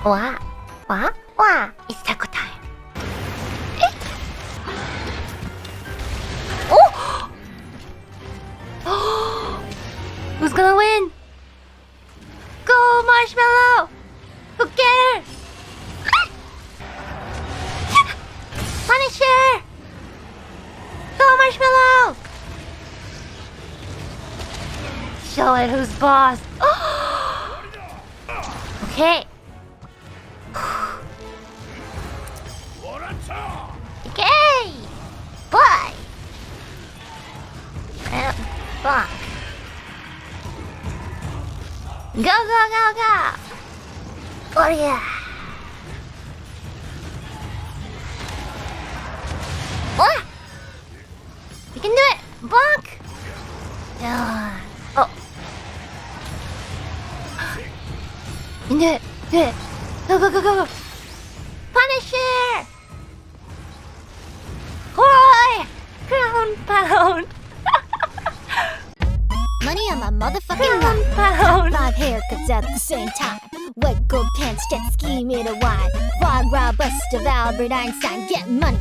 What? What? What? It's taco time. Oh! Who's gonna win? Go, Marshmallow! Go get her! Punisher! Go, Marshmallow! Show it who's boss. Okay. Okay. Bye. Fuck. Go, go, go, go. Oh yeah. What? You can do it. Bonk. Yeah. Oh. You can do it. Do it. Go, go, go, go, go. Punisher. Hoi! Ground pound. Money on my motherfucking Ground mind. pound. 5 haircuts at the same time. Wet gold pants, jet ski made a wine. Frog, Rob, Buster, Albert Einstein, get money.